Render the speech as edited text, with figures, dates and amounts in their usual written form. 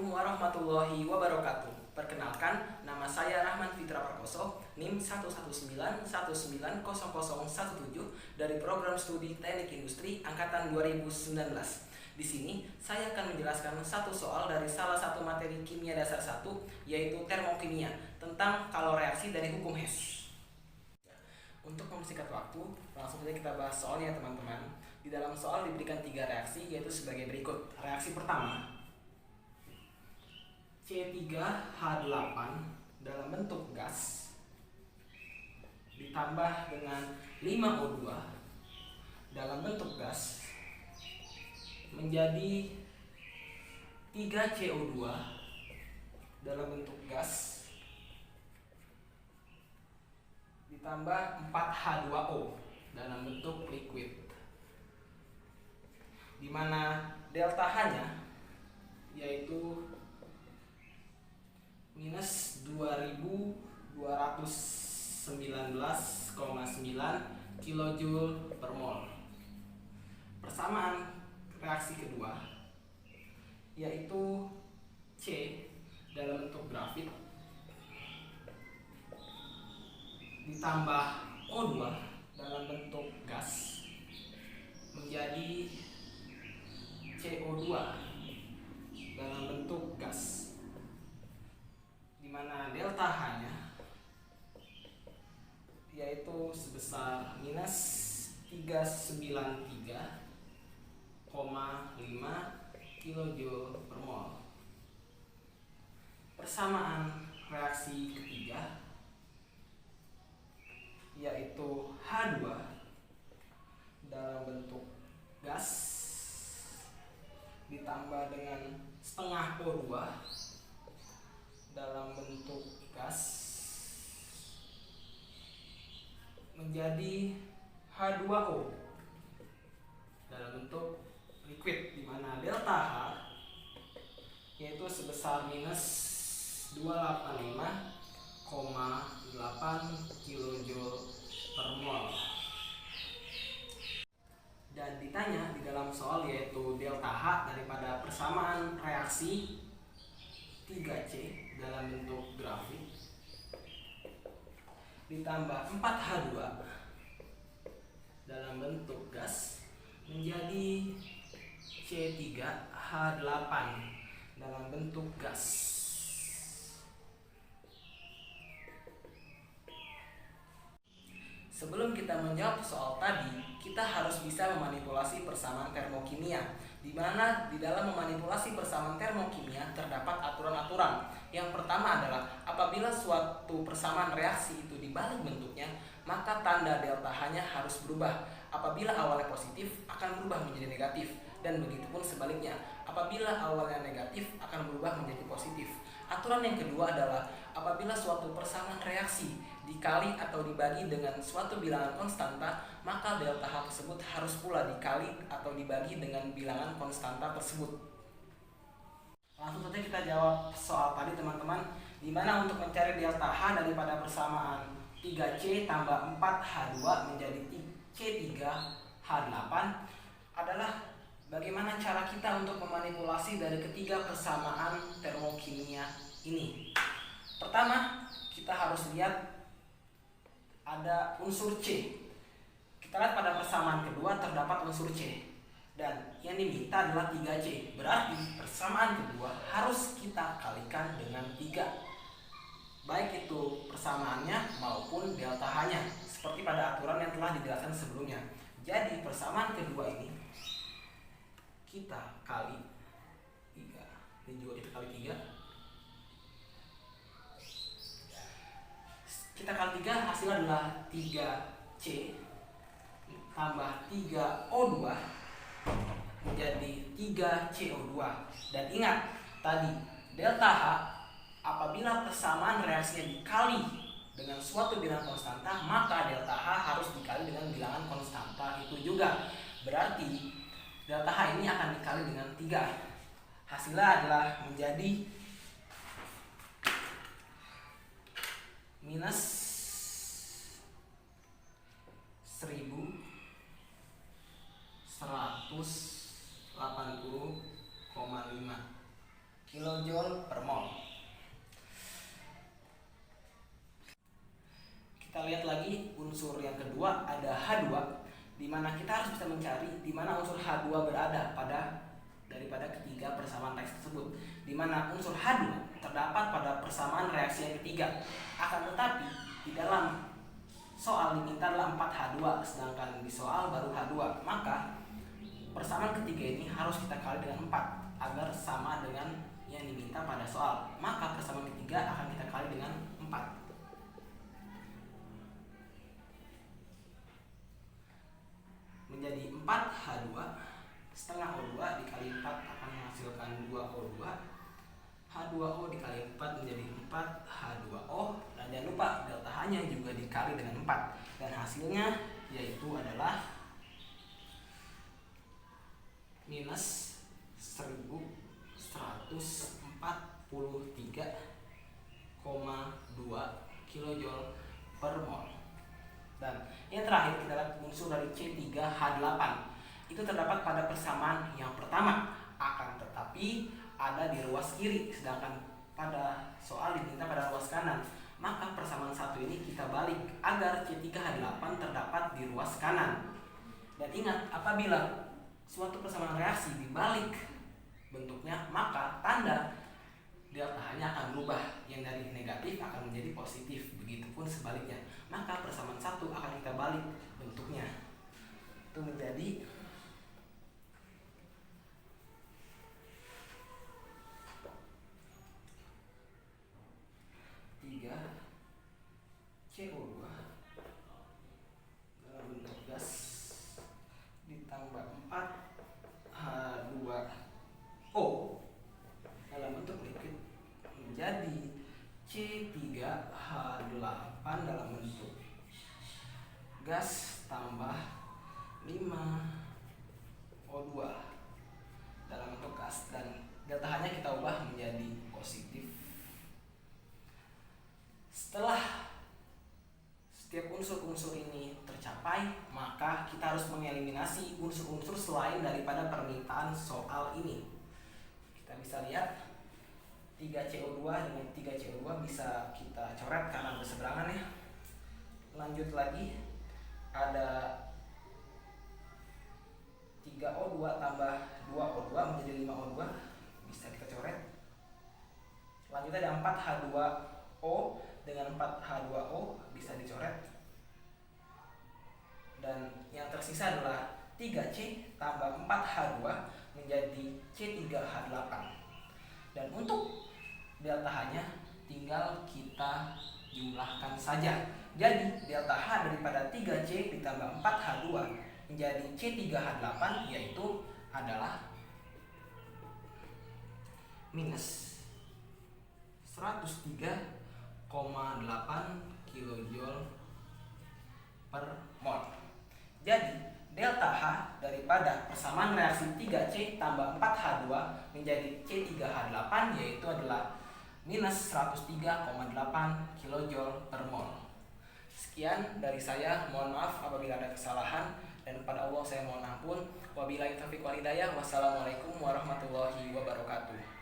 Assalamualaikum warahmatullahi wabarakatuh. Perkenalkan, nama saya Rahman Fitra Prakoso, NIM 119190017 dari Program Studi Teknik Industri Angkatan 2019. Di sini, saya akan menjelaskan satu soal dari salah satu materi kimia dasar 1, yaitu termokimia, tentang kalau reaksi dari hukum Hess. Untuk mempersingkat waktu, langsung saja kita bahas soalnya teman-teman. Di dalam soal diberikan 3 reaksi, yaitu sebagai berikut. Reaksi pertama, C3H8 dalam bentuk gas ditambah dengan 5O2 dalam bentuk gas menjadi 3CO2 dalam bentuk gas ditambah 4H2O dalam bentuk liquid, di mana delta H-nya yaitu minus 2219,9 kJ per mol. Persamaan reaksi kedua yaitu C dalam bentuk grafit ditambah O2 dalam bentuk gas menjadi CO2 dalam bentuk gas, di mana delta H-nya yaitu sebesar minus 393,5 kJ per mol. Persamaan reaksi ketiga yaitu H2 dalam bentuk gas ditambah dengan setengah O2 dalam bentuk gas menjadi H2O dalam bentuk liquid, di mana delta H yaitu sebesar minus 285,8 kJ per mol. Dan ditanya di dalam soal yaitu delta H daripada persamaan reaksi 3C dalam bentuk grafit ditambah 4H2 dalam bentuk gas menjadi C3H8 dalam bentuk gas. Sebelum kita menjawab soal tadi, kita harus bisa memanipulasi persamaan termokimia, di mana di dalam memanipulasi persamaan termokimia terdapat aturan-aturan. Yang pertama adalah apabila suatu persamaan reaksi itu dibalik bentuknya, maka tanda delta H-nya harus berubah. Apabila awalnya positif akan berubah menjadi negatif, dan begitupun sebaliknya. Apabila awalnya negatif akan berubah menjadi positif. Aturan yang kedua adalah apabila suatu persamaan reaksi dikali atau dibagi dengan suatu bilangan konstanta, maka delta H tersebut harus pula dikali atau dibagi dengan bilangan konstanta tersebut. Langsung saja kita jawab soal tadi teman-teman, di mana untuk mencari delta H daripada persamaan 3C tambah 4H2 menjadi C3H8 adalah bagaimana cara kita untuk memanipulasi dari ketiga persamaan termokimia ini. Pertama, kita harus lihat ada unsur C. Kita lihat pada persamaan kedua terdapat unsur C, dan yang diminta adalah 3C. Berarti persamaan kedua harus kita kalikan dengan 3, baik itu persamaannya maupun delta H-nya, seperti pada aturan yang telah dijelaskan sebelumnya. Jadi persamaan kedua ini kita kali 3, ini juga kita kali 3. Kita kali 3, hasilnya adalah 3C tambah 3O2 menjadi 3CO2. Dan ingat tadi delta H apabila persamaan reaksinya dikali dengan suatu bilangan konstanta, maka delta H harus dikali dengan bilangan konstanta itu juga. Berarti delta H ini akan dikali dengan 3. Hasilnya adalah menjadi minus 1180,5 kilojoule per mol. Kita lihat lagi unsur yang kedua, ada H2, di mana kita harus bisa mencari di mana unsur H2 berada daripada ketiga persamaan teks tersebut, di mana unsur H2 terdapat pada persamaan reaksi yang ketiga. Akan tetapi di dalam soal diminta adalah 4H2, sedangkan di soal baru H2, maka persamaan ketiga ini harus kita kali dengan 4 agar sama dengan yang diminta pada soal. Maka persamaan ketiga akan kita kali dengan 4. Menjadi 4H2 setengah O2 dikali 4 akan menghasilkan 2O2. H2O dikali 4 menjadi 4H2O, dan jangan lupa delta H-nya juga dikali dengan 4, dan hasilnya yaitu adalah minus 1143,2 kilojoule per mol. Dan yang terakhir kita lihat unsur dari C3H8. Itu terdapat pada persamaan yang pertama, akan tetapi ada di ruas kiri, sedangkan pada soal diminta pada ruas kanan. Maka persamaan satu ini kita balik agar C3H8 terdapat di ruas kanan. Dan ingat, apabila suatu persamaan reaksi dibalik bentuknya, maka tanda delta H-nya akan berubah, yang dari negatif akan menjadi positif, begitupun sebaliknya. Maka persamaan satu akan kita balik bentuknya, itu menjadi CO2 dalam bentuk gas ditambah 4H2O dalam bentuk liquid menjadi C3H8 dalam bentuk gas tambah 5O2 dalam bentuk gas, dan delta H-nya kita ubah menjadi positif. Setelah setiap unsur-unsur ini tercapai, maka kita harus mengeliminasi unsur-unsur selain daripada permintaan soal ini. Kita bisa lihat 3CO2 dengan 3CO2 bisa kita coret karena berseberangan ya. Lanjut lagi, ada 3O2 tambah 2O2 menjadi 5O2, bisa kita coret. Lanjut ada 4H2O dengan 4H2O bisa dicoret. Dan yang tersisa adalah 3C tambah 4H2 menjadi C3H8. Dan untuk delta H-nya tinggal kita jumlahkan saja. Jadi delta H daripada 3C ditambah 4H2 menjadi C3H8 yaitu adalah minus 103,8 kilojoule per mol. Jadi delta H daripada persamaan reaksi 3C tambah 4H2 menjadi C3H8 yaitu adalah minus 103,8 kilojoule per mol. Sekian dari saya, mohon maaf apabila ada kesalahan, dan kepada Allah saya mohon ampun. Wabillahi taufiq wal hidayah. Wassalamualaikum warahmatullahi wabarakatuh.